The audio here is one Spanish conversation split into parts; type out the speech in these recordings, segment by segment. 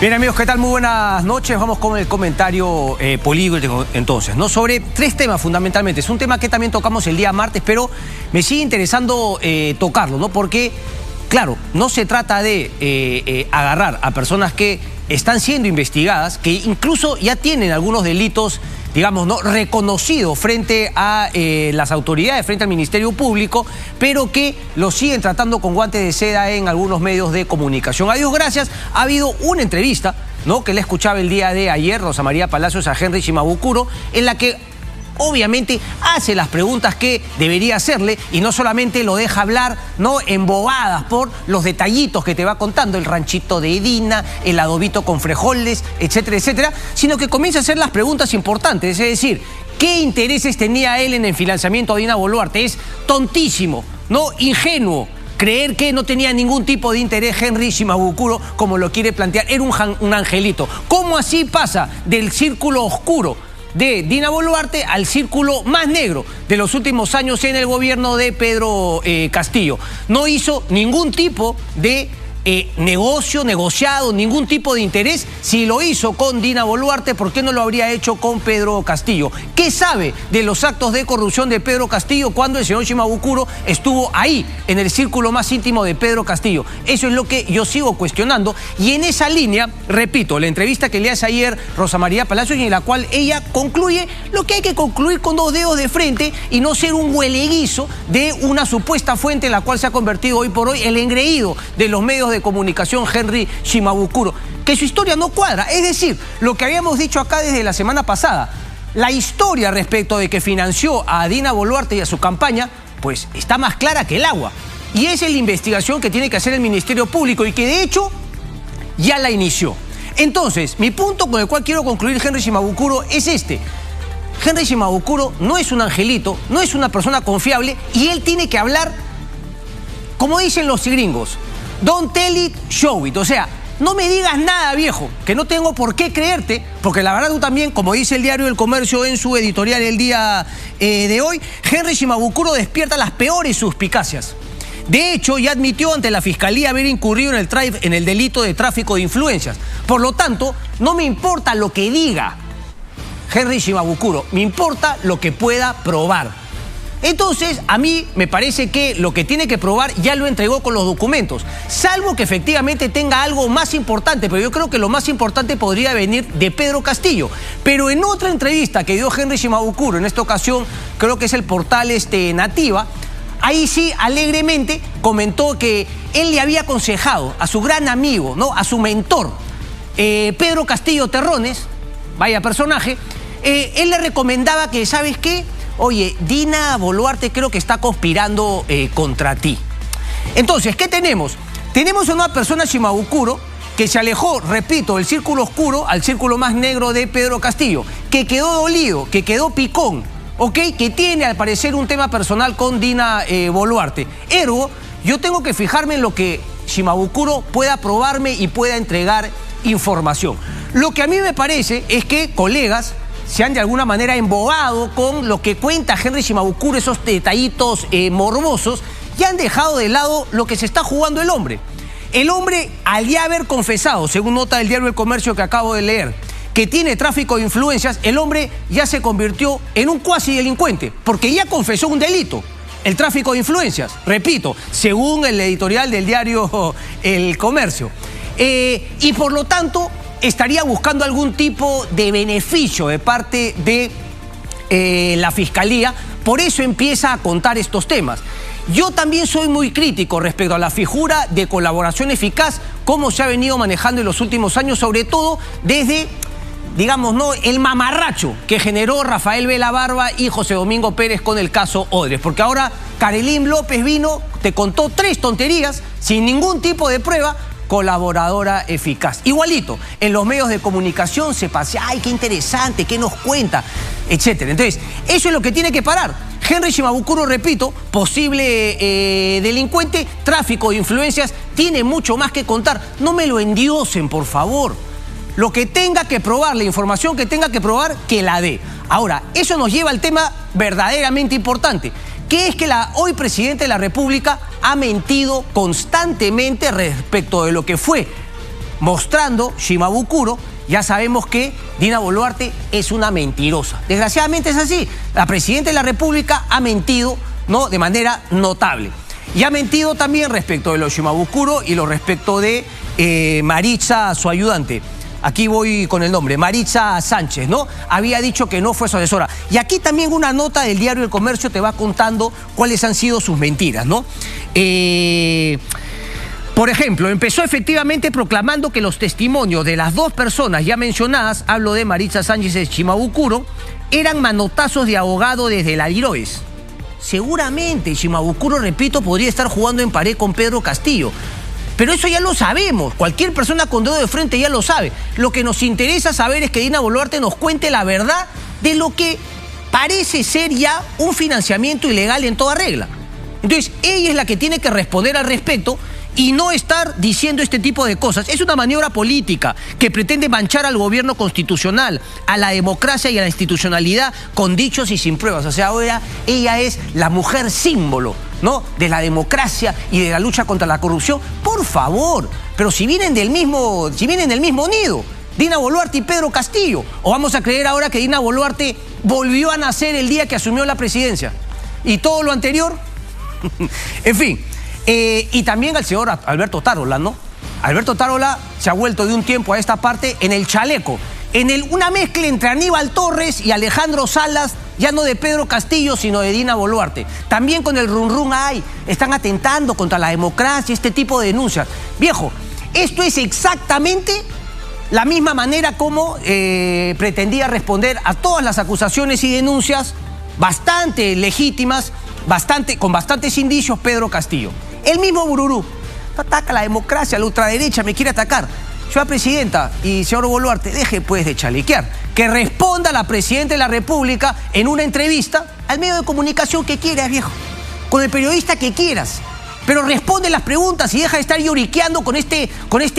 Bien, amigos, ¿qué tal? Muy buenas noches. Vamos con el comentario político entonces, ¿no? Sobre tres temas fundamentalmente. Es un tema que también tocamos el día martes, pero me sigue interesando tocarlo, ¿no? Porque, claro, no se trata de agarrar a personas que están siendo investigadas, que incluso ya tienen algunos delitos, digamos, ¿no?, reconocidos frente a las autoridades, frente al Ministerio Público, pero que los siguen tratando con guantes de seda en algunos medios de comunicación. A Dios gracias, ha habido una entrevista, ¿no?, que le escuchaba el día de ayer Rosa María Palacios a Henry Shimabukuro, en la que obviamente hace las preguntas que debería hacerle y no solamente lo deja hablar, ¿no?, embobadas por los detallitos que te va contando, el ranchito de Dina, el adobito con frijoles, etcétera, etcétera, sino que comienza a hacer las preguntas importantes, es decir, ¿qué intereses tenía él en el financiamiento de Dina Boluarte? Es tontísimo, ¿no?, ingenuo creer que no tenía ningún tipo de interés Henry Shimabukuro, como lo quiere plantear. Era un angelito. ¿Cómo así pasa del círculo oscuro de Dina Boluarte al círculo más negro de los últimos años en el gobierno de Pedro Castillo? No hizo ningún tipo de negociado, ningún tipo de interés. Si lo hizo con Dina Boluarte, ¿por qué no lo habría hecho con Pedro Castillo? ¿Qué sabe de los actos de corrupción de Pedro Castillo cuando el señor Shimabukuro estuvo ahí, en el círculo más íntimo de Pedro Castillo? Eso es lo que yo sigo cuestionando. Y en esa línea, repito, la entrevista que le hace ayer Rosa María Palacios, en la cual ella concluye lo que hay que concluir con dos dedos de frente y no ser un hueleguizo de una supuesta fuente en la cual se ha convertido hoy por hoy el engreído de los medios de comunicación Henry Shimabukuro, que su historia no cuadra. Es decir, lo que habíamos dicho acá desde la semana pasada, la historia respecto de que financió a Dina Boluarte y a su campaña, pues está más clara que el agua. Y esa es la investigación que tiene que hacer el Ministerio Público y que de hecho ya la inició. Entonces, mi punto con el cual quiero concluir Henry Shimabukuro es este. Henry Shimabukuro no es un angelito, no es una persona confiable y él tiene que hablar, como dicen los gringos, don't tell it, show it. O sea, no me digas nada, viejo, que no tengo por qué creerte, porque la verdad tú también, como dice el diario El Comercio en su editorial el día de hoy, Henry Shimabukuro despierta las peores suspicacias. De hecho, ya admitió ante la Fiscalía haber incurrido en el delito de tráfico de influencias. Por lo tanto, no me importa lo que diga Henry Shimabukuro, me importa lo que pueda probar. Entonces, a mí me parece que lo que tiene que probar ya lo entregó con los documentos, salvo que efectivamente tenga algo más importante, pero yo creo que lo más importante podría venir de Pedro Castillo. Pero en otra entrevista que dio Henry Shimabukuro, en esta ocasión creo que es el portal Nativa, ahí sí alegremente comentó que él le había aconsejado a su gran amigo, ¿no?, a su mentor, Pedro Castillo Terrones, vaya personaje, él le recomendaba que, ¿sabes qué? Oye, Dina Boluarte creo que está conspirando contra ti. Entonces, ¿qué tenemos? Tenemos a una persona, Shimabukuro, que se alejó, repito, del círculo oscuro al círculo más negro de Pedro Castillo, que quedó dolido, que quedó picón, ¿ok? Que tiene, al parecer, un tema personal con Dina Boluarte. Ergo, yo tengo que fijarme en lo que Shimabukuro pueda probarme y pueda entregar información. Lo que a mí me parece es que colegas se han de alguna manera embobado con lo que cuenta Henry Shimabukuro, esos detallitos morbosos, y han dejado de lado lo que se está jugando el hombre. El hombre, al ya haber confesado, según nota del diario El Comercio que acabo de leer, que tiene tráfico de influencias, el hombre ya se convirtió en un cuasi delincuente, porque ya confesó un delito, el tráfico de influencias, repito, según el editorial del diario El Comercio. Y por lo tanto estaría buscando algún tipo de beneficio de parte de la Fiscalía, por eso empieza a contar estos temas. Yo también soy muy crítico respecto a la figura de colaboración eficaz, cómo se ha venido manejando en los últimos años, sobre todo desde, digamos, ¿no?, el mamarracho que generó Rafael Vela Barba y José Domingo Pérez con el caso Odres. Porque ahora Karelyn López vino, te contó 3 tonterías sin ningún tipo de prueba. Colaboradora eficaz. Igualito, en los medios de comunicación se pasea, ay, qué interesante, qué nos cuenta, etcétera. Entonces, eso es lo que tiene que parar. Henry Shimabukuro, repito, posible delincuente, tráfico de influencias, tiene mucho más que contar. No me lo endiosen, por favor. Lo que tenga que probar, la información que tenga que probar, que la dé. Ahora, eso nos lleva al tema verdaderamente importante, que es que la hoy presidenta de la República ha mentido constantemente respecto de lo que fue mostrando Shimabukuro, ya sabemos que Dina Boluarte es una mentirosa. Desgraciadamente es así. La presidenta de la República ha mentido, ¿no?, de manera notable. Y ha mentido también respecto de los Shimabukuro y lo respecto de Maritza, su ayudante. Aquí voy con el nombre, Maritza Sánchez, ¿no? Había dicho que no fue su asesora. Y aquí también una nota del diario El Comercio te va contando cuáles han sido sus mentiras, ¿no? Por ejemplo, empezó efectivamente proclamando que los testimonios de las dos personas ya mencionadas, hablo de Maritza Sánchez y de Shimabukuro, eran manotazos de abogado desde la Diroes. Seguramente Shimabukuro, repito, podría estar jugando en pared con Pedro Castillo. Pero eso ya lo sabemos, cualquier persona con dedo de frente ya lo sabe. Lo que nos interesa saber es que Dina Boluarte nos cuente la verdad de lo que parece ser ya un financiamiento ilegal en toda regla. Entonces, ella es la que tiene que responder al respecto y no estar diciendo este tipo de cosas. Es una maniobra política que pretende manchar al gobierno constitucional, a la democracia y a la institucionalidad con dichos y sin pruebas. O sea, ahora ella es la mujer símbolo, ¿no?, de la democracia y de la lucha contra la corrupción. Por favor, pero si vienen del mismo nido, Dina Boluarte y Pedro Castillo, ¿o vamos a creer ahora que Dina Boluarte volvió a nacer el día que asumió la presidencia? ¿Y todo lo anterior? En fin. Y también al señor Alberto Tarola, ¿no? Alberto Tarola se ha vuelto de un tiempo a esta parte en el chaleco, una mezcla entre Aníbal Torres y Alejandro Salas, ya no de Pedro Castillo, sino de Dina Boluarte. También con el run, están atentando contra la democracia, este tipo de denuncias. Viejo, esto es exactamente la misma manera como pretendía responder a todas las acusaciones y denuncias bastante legítimas, con bastantes indicios Pedro Castillo. El mismo bururú. Ataca la democracia, la ultraderecha me quiere atacar. Señora presidenta y señor Boluarte, deje pues de chalequear. Que responda la presidenta de la República en una entrevista al medio de comunicación que quieras, viejo. Con el periodista que quieras. Pero responde las preguntas y deja de estar lloriqueando con este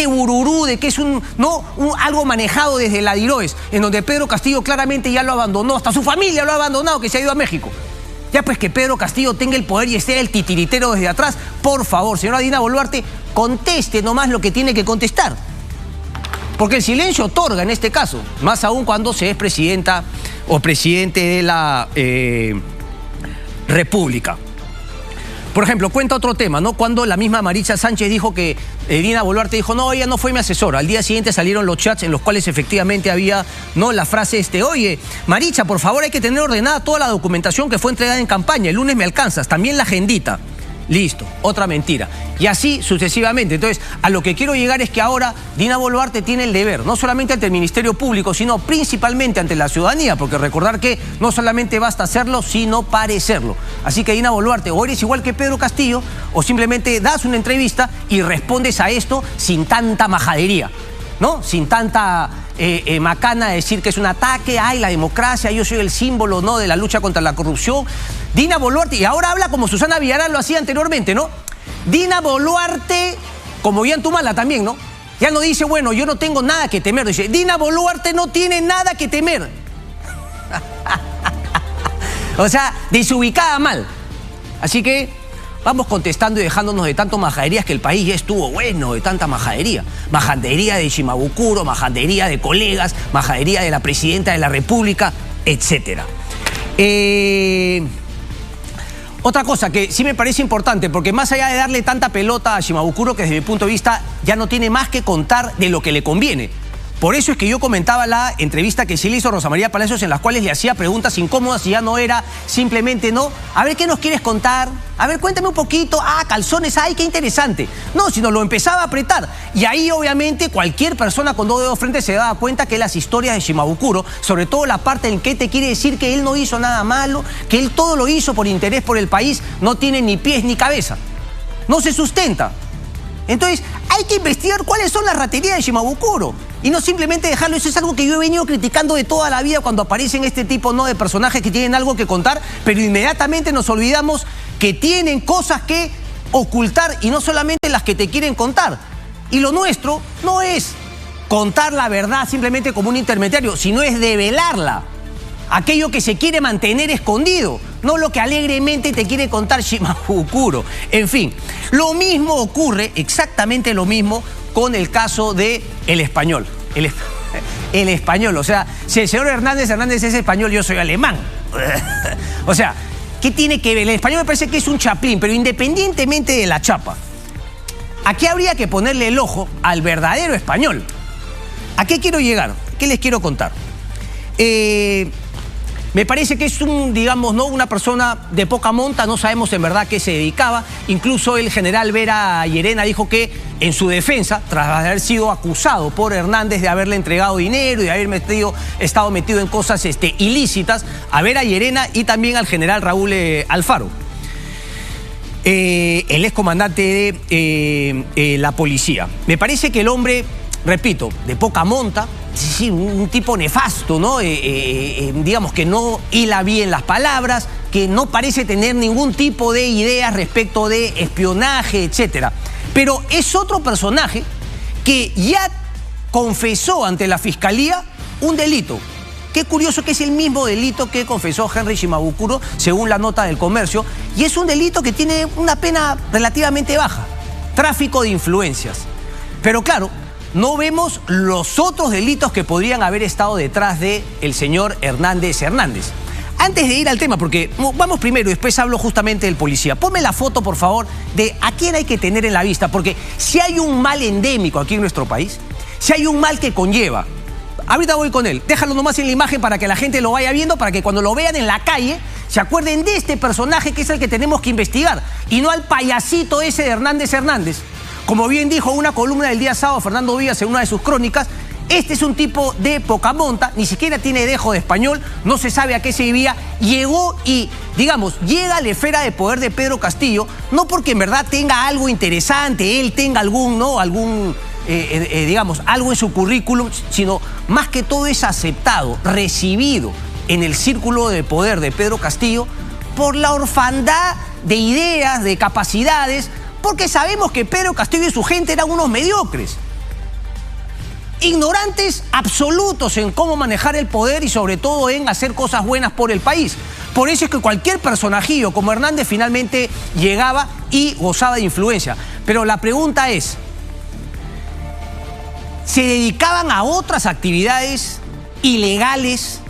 bururú de que es algo manejado desde la Diroes, en donde Pedro Castillo claramente ya lo abandonó, hasta su familia lo ha abandonado, que se ha ido a México. Ya pues que Pedro Castillo tenga el poder y esté el titiritero desde atrás. Por favor, señora Dina Boluarte, conteste nomás lo que tiene que contestar. Porque el silencio otorga en este caso, más aún cuando se es presidenta o presidente de la República. Por ejemplo, cuenta otro tema, ¿no? Cuando la misma Maritza Sánchez dijo que Dina Boluarte dijo, no, ella no fue mi asesora. Al día siguiente salieron los chats en los cuales efectivamente había, ¿no?, la frase oye, Maritza, por favor, hay que tener ordenada toda la documentación que fue entregada en campaña. El lunes me alcanzas. También la agendita. Listo, otra mentira. Y así sucesivamente. Entonces, a lo que quiero llegar es que ahora Dina Boluarte tiene el deber, no solamente ante el Ministerio Público, sino principalmente ante la ciudadanía, porque recordar que no solamente basta hacerlo, sino parecerlo. Así que Dina Boluarte, o eres igual que Pedro Castillo, o simplemente das una entrevista y respondes a esto sin tanta majadería, ¿no? Sin tanta macana de decir que es un ataque, ay, la democracia, yo soy el símbolo, ¿no?, de la lucha contra la corrupción. Dina Boluarte, y ahora habla como Susana Villarán lo hacía anteriormente, ¿no? Dina Boluarte, como Ollantumala también, ¿no? Ya no dice, bueno, yo no tengo nada que temer. Dice, Dina Boluarte no tiene nada que temer. O sea, desubicada mal. Así que vamos contestando y dejándonos de tanto majaderías, que el país ya estuvo bueno de tanta majadería. Majadería de Shimabukuro, majadería de colegas, majadería de la presidenta de la República, etc. Otra cosa que sí me parece importante, porque más allá de darle tanta pelota a Shimabukuro, que desde mi punto de vista ya no tiene más que contar de lo que le conviene. Por eso es que yo comentaba la entrevista que sí le hizo Rosa María Palacios, en las cuales le hacía preguntas incómodas y ya no era simplemente, no, a ver, ¿qué nos quieres contar? A ver, cuéntame un poquito. Ah, calzones, ay, qué interesante. No, sino lo empezaba a apretar. Y ahí, obviamente, cualquier persona con dos dedos frente se daba cuenta que las historias de Shimabukuro, sobre todo la parte en que te quiere decir que él no hizo nada malo, que él todo lo hizo por interés por el país, no tiene ni pies ni cabeza. No se sustenta. Entonces, hay que investigar cuáles son las raterías de Shimabukuro. Y no simplemente dejarlo. Eso es algo que yo he venido criticando de toda la vida cuando aparecen este tipo, ¿no?, de personajes que tienen algo que contar, pero inmediatamente nos olvidamos que tienen cosas que ocultar y no solamente las que te quieren contar. Y lo nuestro no es contar la verdad simplemente como un intermediario, sino es develarla. aquello que se quiere mantener escondido, no lo que alegremente te quiere contar Shimabukuro. En fin, lo mismo ocurre, exactamente lo mismo, con el caso de El Español. El Español, o sea, si el señor Hernández es español, yo soy alemán. O sea, ¿qué tiene que ver? El Español me parece que es un chaplín, pero independientemente de la chapa, aquí habría que ponerle el ojo al verdadero español. ¿A qué quiero llegar? ¿Qué les quiero contar? Me parece que es digamos, ¿no?, una persona de poca monta, no sabemos en verdad a qué se dedicaba. Incluso el general Vera Llerena dijo que en su defensa, tras haber sido acusado por Hernández de haberle entregado dinero y de haber estado metido en cosas ilícitas, a Vera Llerena y también al general Raúl Alfaro, el excomandante de la policía. Me parece que el hombre, repito, de poca monta, sí, un tipo nefasto, ¿no? Digamos que no hila bien las palabras, que no parece tener ningún tipo de ideas respecto de espionaje, etc. Pero es otro personaje que ya confesó ante la Fiscalía un delito. Qué curioso que es el mismo delito que confesó Henry Shimabukuro, según la nota del Comercio, y es un delito que tiene una pena relativamente baja: tráfico de influencias. Pero claro, no vemos los otros delitos que podrían haber estado detrás del señor Hernández. Antes de ir al tema, porque vamos primero y después hablo justamente del policía, ponme la foto, por favor, de a quién hay que tener en la vista, porque si hay un mal endémico aquí en nuestro país, si hay un mal que conlleva, ahorita voy con él, déjalo nomás en la imagen para que la gente lo vaya viendo, para que cuando lo vean en la calle se acuerden de este personaje que es el que tenemos que investigar, y no al payasito ese de Hernández. Como bien dijo una columna del día sábado Fernando Villas en una de sus crónicas, este es un tipo de poca monta, ni siquiera tiene dejo de español, no se sabe a qué se debía, llegó y, digamos, llega a la esfera de poder de Pedro Castillo, no porque en verdad tenga algo interesante, él tenga digamos, algo en su currículum, sino más que todo es aceptado, recibido en el círculo de poder de Pedro Castillo por la orfandad de ideas, de capacidades, porque sabemos que Pedro Castillo y su gente eran unos mediocres, ignorantes absolutos en cómo manejar el poder y sobre todo en hacer cosas buenas por el país. Por eso es que cualquier personajillo como Hernández finalmente llegaba y gozaba de influencia. Pero la pregunta es, ¿se dedicaban a otras actividades ilegales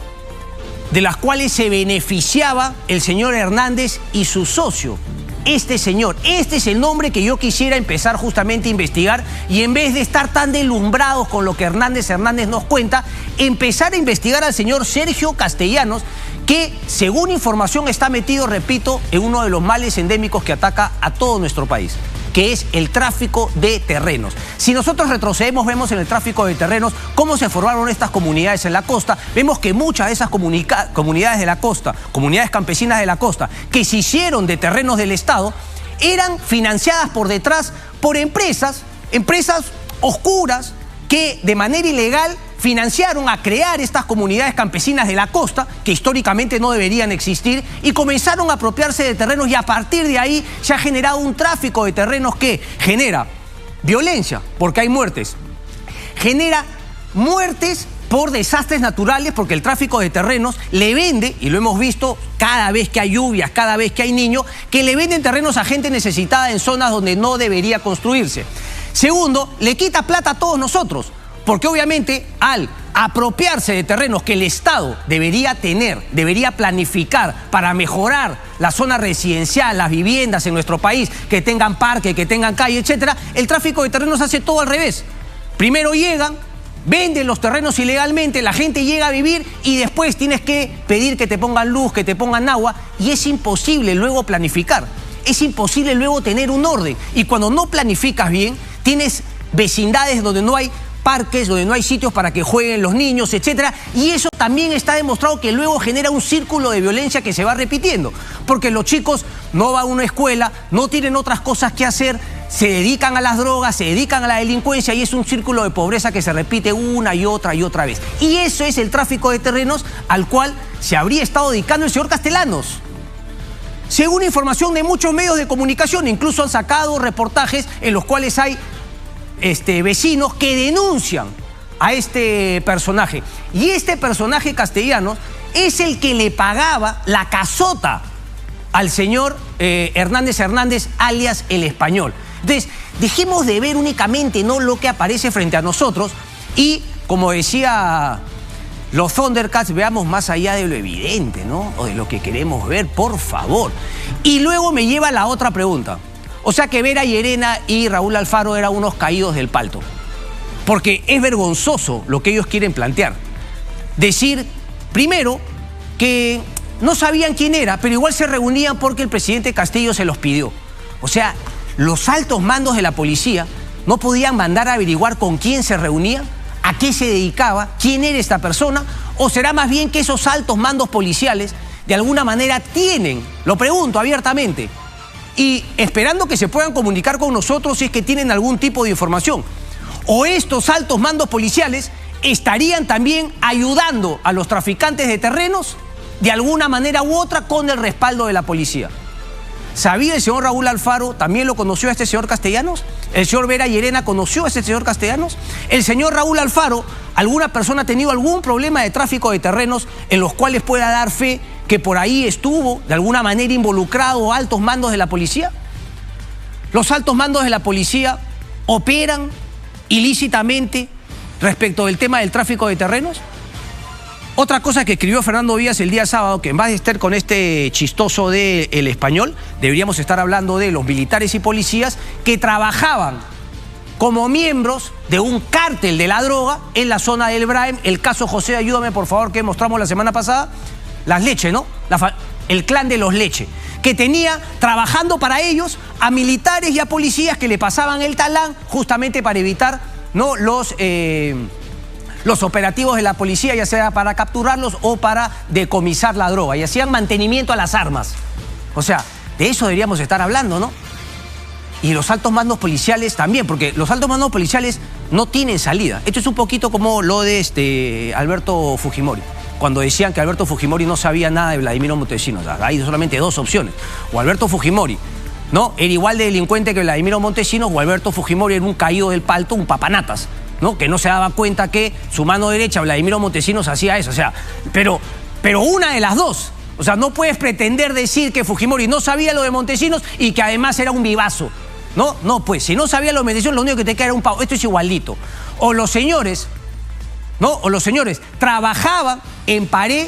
de las cuales se beneficiaba el señor Hernández y su socio? Este señor, este es el nombre que yo quisiera empezar justamente a investigar, y en vez de estar tan deslumbrados con lo que Hernández nos cuenta, empezar a investigar al señor Sergio Castellanos, que según información está metido, repito, en uno de los males endémicos que ataca a todo nuestro país, que es el tráfico de terrenos. Si nosotros retrocedemos, vemos en el tráfico de terrenos cómo se formaron estas comunidades en la costa. Vemos que muchas de esas comunidades de la costa, comunidades campesinas de la costa, que se hicieron de terrenos del Estado, eran financiadas por detrás por empresas oscuras que de manera ilegal financiaron a crear estas comunidades campesinas de la costa, que históricamente no deberían existir, y comenzaron a apropiarse de terrenos, y a partir de ahí se ha generado un tráfico de terrenos que genera violencia, porque hay muertes, genera muertes por desastres naturales, porque el tráfico de terrenos le vende, y lo hemos visto cada vez que hay lluvias, cada vez que hay niños, que le venden terrenos a gente necesitada en zonas donde no debería construirse. Segundo, le quita plata a todos nosotros, porque obviamente al apropiarse de terrenos que el Estado debería tener, debería planificar para mejorar la zona residencial, las viviendas en nuestro país, que tengan parque, que tengan calle, etcétera, el tráfico de terrenos hace todo al revés. Primero llegan, venden los terrenos ilegalmente, la gente llega a vivir y después tienes que pedir que te pongan luz, que te pongan agua, y es imposible luego planificar, es imposible luego tener un orden. Y cuando no planificas bien, tienes vecindades donde no hay parques, donde no hay sitios para que jueguen los niños, etcétera, y eso también está demostrado que luego genera un círculo de violencia que se va repitiendo, porque los chicos no van a una escuela, no tienen otras cosas que hacer, se dedican a las drogas, se dedican a la delincuencia, y es un círculo de pobreza que se repite una y otra vez. Y eso es el tráfico de terrenos al cual se habría estado dedicando el señor Castellanos. Según información de muchos medios de comunicación, incluso han sacado reportajes en los cuales hay vecinos que denuncian a este personaje. Y este personaje Castellanos es el que le pagaba la casota al señor Hernández Hernández, alias El Español. Entonces, dejemos de ver únicamente no lo que aparece frente a nosotros y, como decía los Thundercats, veamos más allá de lo evidente, ¿no? O de lo que queremos ver, por favor. Y luego me lleva a la otra pregunta. O sea que Vera Llerena y Raúl Alfaro eran unos caídos del palto. Porque es vergonzoso lo que ellos quieren plantear. Decir, primero, que no sabían quién era, pero igual se reunían porque el presidente Castillo se los pidió. O sea, los altos mandos de la policía no podían mandar a averiguar con quién se reunía, a qué se dedicaba, quién era esta persona, o será más bien que esos altos mandos policiales de alguna manera tienen, lo pregunto abiertamente, y esperando que se puedan comunicar con nosotros si es que tienen algún tipo de información. O estos altos mandos policiales estarían también ayudando a los traficantes de terrenos de alguna manera u otra con el respaldo de la policía. ¿Sabía el señor Raúl Alfaro? ¿También lo conoció a este señor Castellanos? ¿El señor Vera Llerena conoció a este señor Castellanos? ¿El señor Raúl Alfaro, alguna persona ha tenido algún problema de tráfico de terrenos en los cuales pueda dar fe que por ahí estuvo de alguna manera involucrado altos mandos de la policía? ¿Los altos mandos de la policía operan ilícitamente respecto del tema del tráfico de terrenos? Otra cosa que escribió Fernando Díaz el día sábado, que en vez de estar con este chistoso de El Español, deberíamos estar hablando de los militares y policías que trabajaban como miembros de un cártel de la droga en la zona del Braem. El caso José, ayúdame por favor, que mostramos la semana pasada. Las Leche, ¿no? El clan de los Leche, que tenía trabajando para ellos a militares y a policías que le pasaban el talán justamente para evitar, ¿no?, los operativos de la policía, ya sea para capturarlos o para decomisar la droga, y hacían mantenimiento a las armas. O sea, de eso deberíamos estar hablando, ¿no? Y los altos mandos policiales también, porque los altos mandos policiales no tienen salida. Esto es un poquito como lo de Alberto Fujimori, cuando decían que Alberto Fujimori no sabía nada de Vladimiro Montesinos. Hay solamente dos opciones: o Alberto Fujimori, ¿no?, era igual de delincuente que Vladimiro Montesinos, o Alberto Fujimori era un caído del palto, un papanatas, ¿no?, que no se daba cuenta que su mano derecha, Vladimiro Montesinos, hacía eso. O sea, pero una de las dos. O sea, no puedes pretender decir que Fujimori no sabía lo de Montesinos y que además era un vivazo. No, pues, si no sabía lo de Montesinos, lo único que te queda era un pavo. Esto es igualito. O los señores, ¿no?, o los señores trabajaban en pared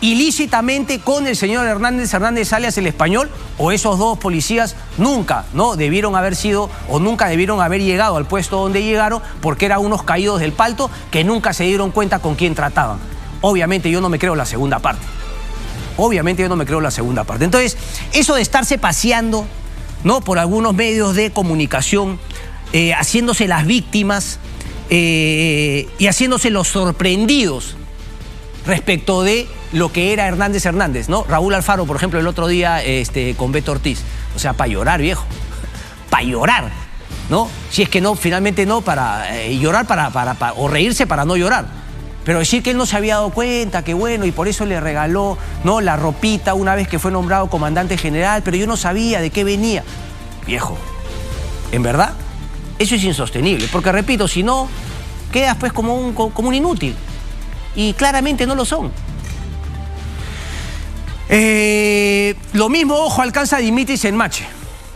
ilícitamente con el señor Hernández Hernández, alias El Español, o esos dos policías nunca, ¿no?, debieron haber sido o nunca debieron haber llegado al puesto donde llegaron, porque eran unos caídos del palto que nunca se dieron cuenta con quién trataban. Obviamente yo no me creo la segunda parte. Entonces, eso de estarse paseando, ¿no?, por algunos medios de comunicación, haciéndose las víctimas y haciéndose los sorprendidos respecto de lo que era Hernández Hernández, ¿no? Raúl Alfaro, por ejemplo, el otro día con Beto Ortiz. O sea, para llorar, viejo. Para llorar, ¿no? Si es que no, finalmente no, para llorar o reírse para no llorar. Pero decir que él no se había dado cuenta, que bueno, y por eso le regaló, ¿no?, la ropita una vez que fue nombrado comandante general, pero yo no sabía de qué venía. Viejo, en verdad, eso es insostenible, porque repito, si no, quedas pues como un inútil. Y claramente no lo son. Lo mismo, ojo, alcanza Dimitris Enmache.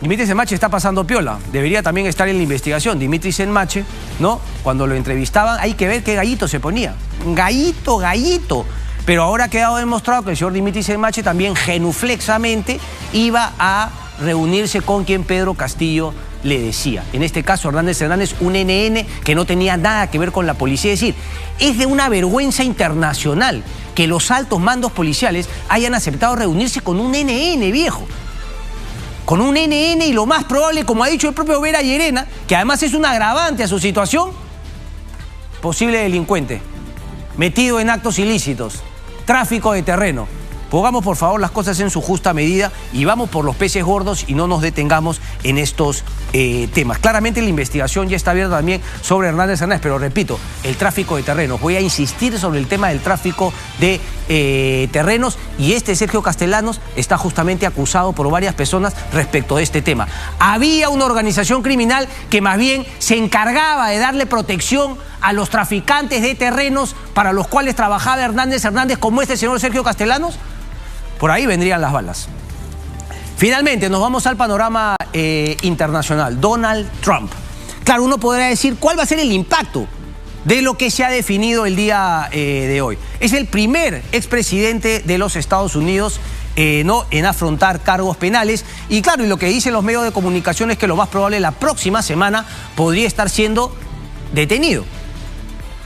Dimitris Enmache está pasando piola. Debería también estar en la investigación. Dimitris Enmache, ¿no?, cuando lo entrevistaban, hay que ver qué gallito se ponía. Gallito. Pero ahora ha quedado demostrado que el señor Dimitris Enmache también genuflexamente iba a reunirse con quien Pedro Castillo le decía. En este caso, Hernández Hernández, un NN que no tenía nada que ver con la policía. Es decir, es de una vergüenza internacional que los altos mandos policiales hayan aceptado reunirse con un NN, viejo. Con un NN, y lo más probable, como ha dicho el propio Vera Llerena, que además es un agravante a su situación, posible delincuente, metido en actos ilícitos, tráfico de terreno. Pongamos por favor las cosas en su justa medida y vamos por los peces gordos y no nos detengamos en estos temas. Claramente la investigación ya está abierta también sobre Hernández Hernández, pero repito, el tráfico de terrenos. Voy a insistir sobre el tema del tráfico de terrenos, y Sergio Castellanos está justamente acusado por varias personas respecto de este tema. Había una organización criminal que más bien se encargaba de darle protección a los traficantes de terrenos para los cuales trabajaba Hernández Hernández, como este señor Sergio Castellanos? Por ahí vendrían las balas. Finalmente, nos vamos al panorama internacional. Donald Trump. Claro, uno podrá decir, ¿cuál va a ser el impacto de lo que se ha definido el día de hoy? Es el primer expresidente de los Estados Unidos en afrontar cargos penales. Y claro, y lo que dicen los medios de comunicación es que lo más probable la próxima semana podría estar siendo detenido.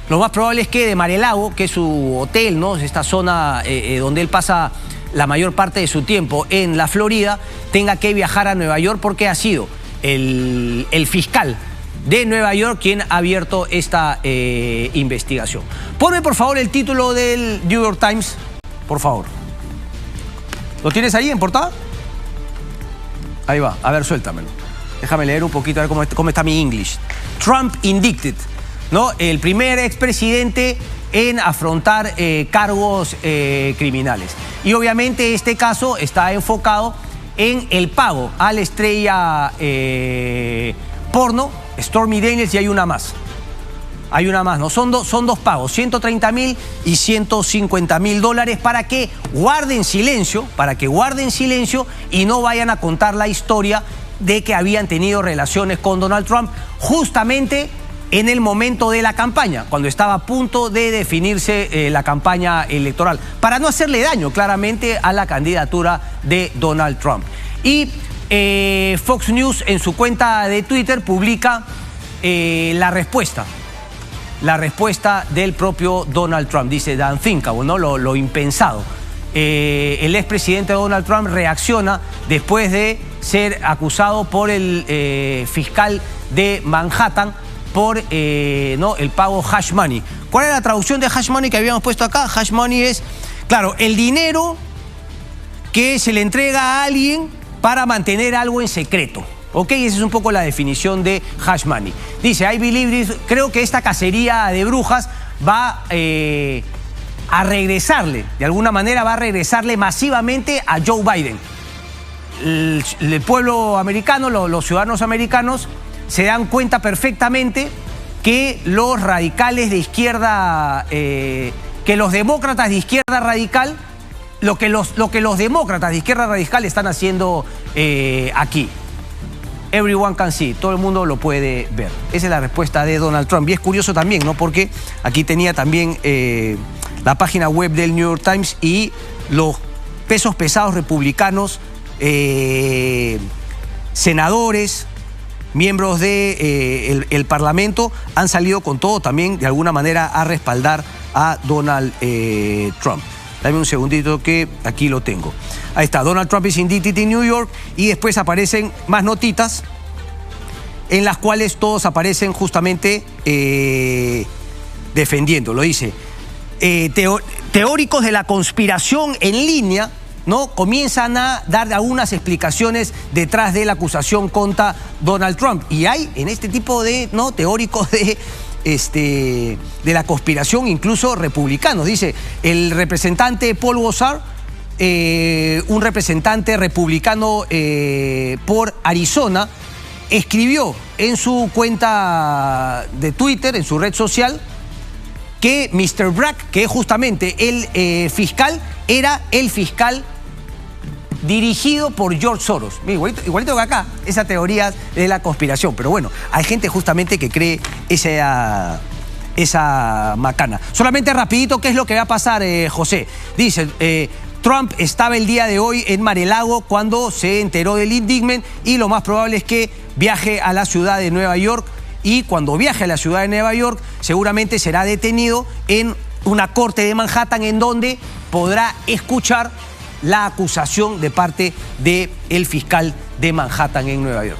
Lo más probable es que de Mar-a-Lago, que es su hotel, ¿no? Esta zona donde él pasa la mayor parte de su tiempo en la Florida, tenga que viajar a Nueva York porque ha sido el fiscal de Nueva York quien ha abierto esta investigación. Ponme por favor el título del New York Times, por favor. ¿Lo tienes ahí en portada? Ahí va, a ver, suéltamelo. Déjame leer un poquito, a ver cómo está mi English. Trump indicted, ¿no? El primer expresidente en afrontar cargos criminales. Y obviamente este caso está enfocado en el pago a la estrella porno, Stormy Daniels, y hay una más. Hay una más, ¿no? Son dos pagos, $130.000 y $150.000 para que guarden silencio, y no vayan a contar la historia de que habían tenido relaciones con Donald Trump justamente en el momento de la campaña, cuando estaba a punto de definirse la campaña electoral, para no hacerle daño claramente a la candidatura de Donald Trump. Y Fox News en su cuenta de Twitter publica la respuesta del propio Donald Trump. Dice the unthinkable, ¿no? Lo impensado. El expresidente Donald Trump reacciona después de ser acusado por el fiscal de Manhattan por ¿no? el pago hash money. ¿Cuál es la traducción de hash money que habíamos puesto acá? Hash money es, claro, el dinero que se le entrega a alguien para mantener algo en secreto. ¿Ok? Esa es un poco la definición de hash money. Dice, I believe this, creo que esta cacería de brujas va a regresarle, de alguna manera va a regresarle masivamente a Joe Biden. El pueblo americano, los ciudadanos americanos, se dan cuenta perfectamente que los radicales de izquierda, que los demócratas de izquierda radical, lo que los demócratas de izquierda radical están haciendo aquí. Everyone can see, todo el mundo lo puede ver. Esa es la respuesta de Donald Trump. Y es curioso también, ¿no? Porque aquí tenía también la página web del New York Times y los pesos pesados republicanos, senadores, miembros del Parlamento han salido con todo también de alguna manera a respaldar a Donald Trump. Dame un segundito que aquí lo tengo. Ahí está, Donald Trump is indicted in New York, y después aparecen más notitas en las cuales todos aparecen justamente defendiendo. Lo dice, teóricos de la conspiración en línea, ¿no? Comienzan a dar algunas explicaciones detrás de la acusación contra Donald Trump. Y hay en este tipo de, ¿no?, teóricos de la conspiración, incluso republicanos. Dice, el representante Paul Gosar, un representante republicano por Arizona, escribió en su cuenta de Twitter, en su red social, que Mr. Bragg, que es justamente el fiscal, era el fiscal dirigido por George Soros. Igualito que acá, esa teoría de la conspiración. Pero bueno, hay gente justamente que cree esa macana. Solamente rapidito, ¿qué es lo que va a pasar, José? Dice, Trump estaba el día de hoy en Mar-a-Lago cuando se enteró del indictment, y lo más probable es que viaje a la ciudad de Nueva York, y cuando viaje a la ciudad de Nueva York seguramente será detenido en una corte de Manhattan, en donde podrá escuchar la acusación de parte del fiscal de Manhattan en Nueva York.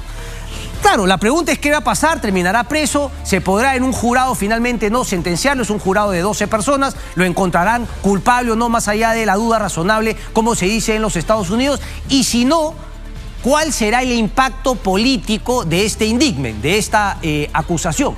Claro, la pregunta es qué va a pasar. ¿Terminará preso? ¿Se podrá en un jurado finalmente no sentenciarlo? Es un jurado de 12 personas. ¿Lo encontrarán culpable o no, más allá de la duda razonable, como se dice en los Estados Unidos? Y si no, ¿cuál será el impacto político de este indictment, de esta acusación?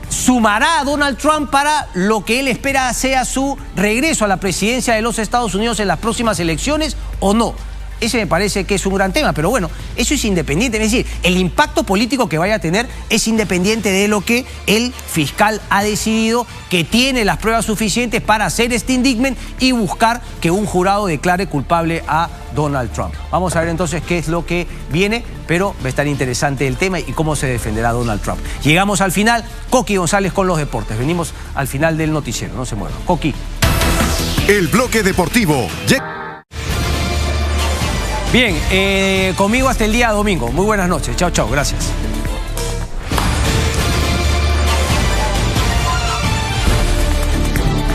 ¿Sumará a Donald Trump para lo que él espera sea su regreso a la presidencia de los Estados Unidos en las próximas elecciones o no? Ese me parece que es un gran tema, pero bueno, eso es independiente. Es decir, el impacto político que vaya a tener es independiente de lo que el fiscal ha decidido, que tiene las pruebas suficientes para hacer este indictment y buscar que un jurado declare culpable a Donald Trump. Vamos a ver entonces qué es lo que viene, pero va a estar interesante el tema y cómo se defenderá Donald Trump. Llegamos al final, Coqui González con los deportes. Venimos al final del noticiero, no se muevan. Coqui. El bloque deportivo. Bien, conmigo hasta el día domingo. Muy buenas noches. Chao, chao. Gracias.